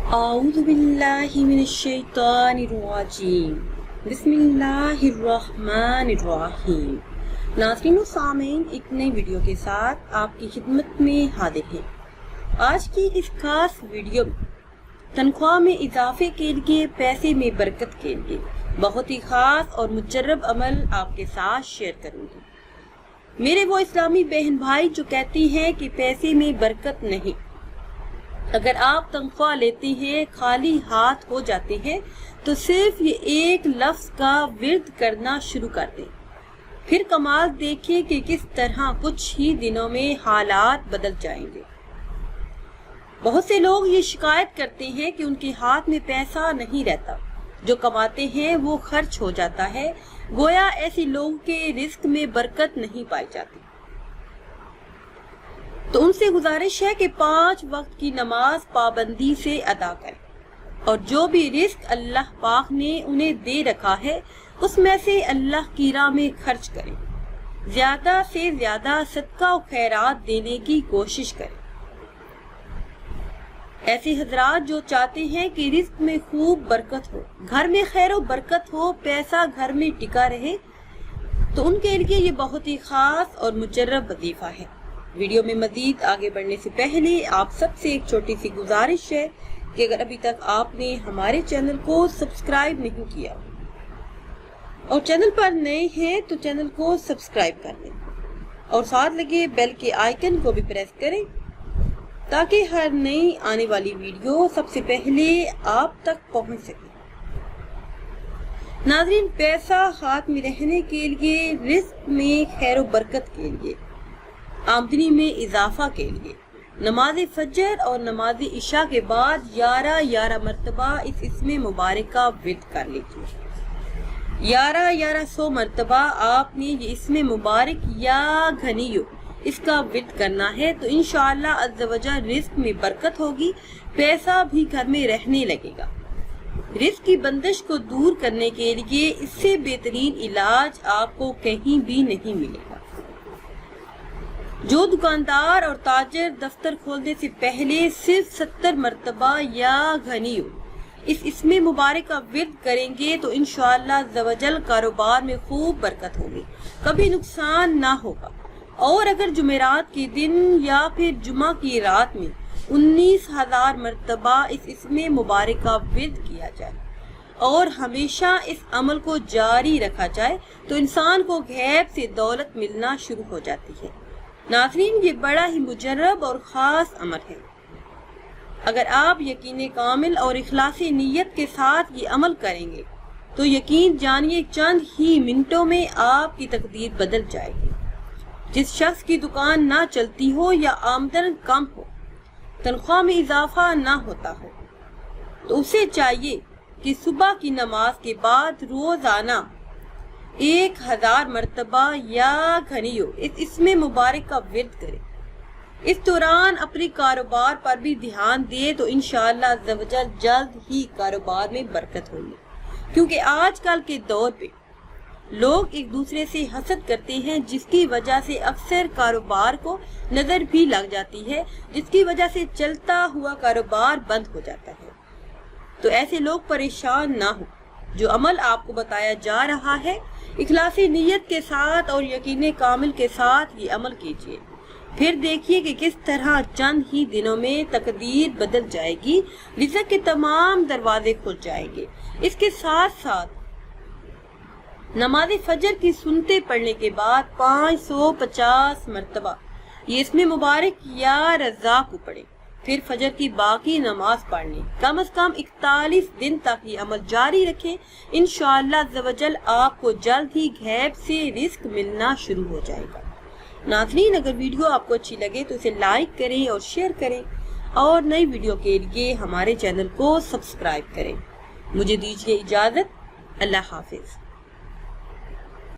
اعوذ باللہ من الشیطان الرجیم بسم اللہ الرحمن الرحیم۔ ناظرین و سامعین، ایک نئی ویڈیو کے ساتھ آپ کی خدمت میں حاضر ہیں۔ آج کی اس خاص ویڈیو میں تنخواہ میں اضافے کے لیے، پیسے میں برکت کے لیے بہت ہی خاص اور مجرب عمل آپ کے ساتھ شیئر کروں گی۔ میرے وہ اسلامی بہن بھائی جو کہتی ہیں کہ پیسے میں برکت نہیں، اگر آپ تنخواہ لیتے ہیں، خالی ہاتھ ہو جاتے ہیں، تو صرف یہ ایک لفظ کا ورد کرنا شروع کر دیں، پھر کمال دیکھیں کہ کس طرح کچھ ہی دنوں میں حالات بدل جائیں گے۔ بہت سے لوگ یہ شکایت کرتے ہیں کہ ان کے ہاتھ میں پیسہ نہیں رہتا، جو کماتے ہیں وہ خرچ ہو جاتا ہے، گویا ایسے لوگوں کے رزق میں برکت نہیں پائی جاتی۔ تو ان سے گزارش ہے کہ 5 وقت کی نماز پابندی سے ادا کریں، اور جو بھی رزق اللہ پاک نے انہیں دے رکھا ہے اس میں سے اللہ کی راہ میں خرچ کریں، زیادہ سے زیادہ صدقہ و خیرات دینے کی کوشش کریں۔ ایسے حضرات جو چاہتے ہیں کہ رزق میں خوب برکت ہو، گھر میں خیر و برکت ہو، پیسہ گھر میں ٹکا رہے، تو ان کے لیے یہ بہت ہی خاص اور مجرب وظیفہ ہے۔ ویڈیو میں مزید آگے بڑھنے سے پہلے آپ سب سے ایک چھوٹی سی گزارش ہے کہ اگر ابھی تک آپ نے ہمارے چینل کو سبسکرائب نہیں کیا اور چینل پر نئے ہیں تو چینل کو سبسکرائب کر لیں، اور ساتھ لگے بیل کے آئیکن کو بھی پریس کریں تاکہ ہر نئی آنے والی ویڈیو سب سے پہلے آپ تک پہنچ سکے۔ ناظرین، پیسہ ہاتھ میں رہنے کے لیے، رزق میں خیر و برکت کے لیے، آمدنی میں اضافہ کے لیے نماز فجر اور نماز عشاء کے بعد 11 مرتبہ اس اسم مبارک کا ورد کر لیجیے۔ 11 مرتبہ آپ نے یہ اسم مبارک یا گھنیو اس کا ورد کرنا ہے، تو انشاءاللہ عز و جل رزق میں برکت ہوگی، پیسہ بھی گھر میں رہنے لگے گا۔ رزق کی بندش کو دور کرنے کے لیے اس سے بہترین علاج آپ کو کہیں بھی نہیں ملے گا۔ جو دکاندار اور تاجر دفتر کھولنے سے پہلے صرف 70 مرتبہ یا گھنیو اس اسم مبارک کا ورد کریں گے تو انشاءاللہ عز و جل کاروبار میں خوب برکت ہوگی، کبھی نقصان نہ ہوگا۔ اور اگر جمعرات کے دن یا پھر جمعہ کی رات میں 19,000 مرتبہ اس اسم مبارک کا ورد کیا جائے اور ہمیشہ اس عمل کو جاری رکھا جائے تو انسان کو غیب سے دولت ملنا شروع ہو جاتی ہے۔ ناظرین، یہ بڑا ہی مجرب اور خاص عمل ہے۔ اگر آپ یقین کامل اور اخلاص نیت کے ساتھ یہ عمل کریں گے تو یقین جانیے چند ہی منٹوں میں آپ کی تقدیر بدل جائے گی۔ جس شخص کی دکان نہ چلتی ہو یا آمدن کم ہو، تنخواہ میں اضافہ نہ ہوتا ہو، تو اسے چاہیے کہ صبح کی نماز کے بعد روزانہ 1000 مرتبہ یا گھنیو اس اسم مبارک کا ورد کرے۔ اس دوران اپنے کاروبار پر بھی دھیان دے تو انشاءاللہ عز و جل جلد ہی کاروبار میں برکت ہوگی، کیونکہ آج کل کے دور پہ لوگ ایک دوسرے سے حسد کرتے ہیں، جس کی وجہ سے اکثر کاروبار کو نظر بھی لگ جاتی ہے، جس کی وجہ سے چلتا ہوا کاروبار بند ہو جاتا ہے۔ تو ایسے لوگ پریشان نہ ہوں، جو عمل آپ کو بتایا جا رہا ہے اخلاصی نیت کے ساتھ اور یقین کامل کے ساتھ یہ عمل کیجیے، پھر دیکھیے کہ کس طرح چند ہی دنوں میں تقدیر بدل جائے گی، رزق کے تمام دروازے کھل جائیں گے۔ اس کے ساتھ ساتھ نماز فجر کی سنتیں پڑھنے کے بعد 550 مرتبہ یہ اسم مبارک یا رزاق کو پڑھیں، پھر فجر کی باقی نماز پڑھنے، کم از کم 41 دن تک یہ عمل جاری رکھیں۔ انشاءاللہ عز و جل آپ کو جلد ہی غیب سے رزق ملنا شروع ہو جائے گا۔ ناظرین، اگر ویڈیو آپ کو اچھی لگے تو اسے لائک کریں اور شیئر کریں، اور نئی ویڈیو کے لیے ہمارے چینل کو سبسکرائب کریں۔ مجھے دیجیے اجازت، اللہ حافظ۔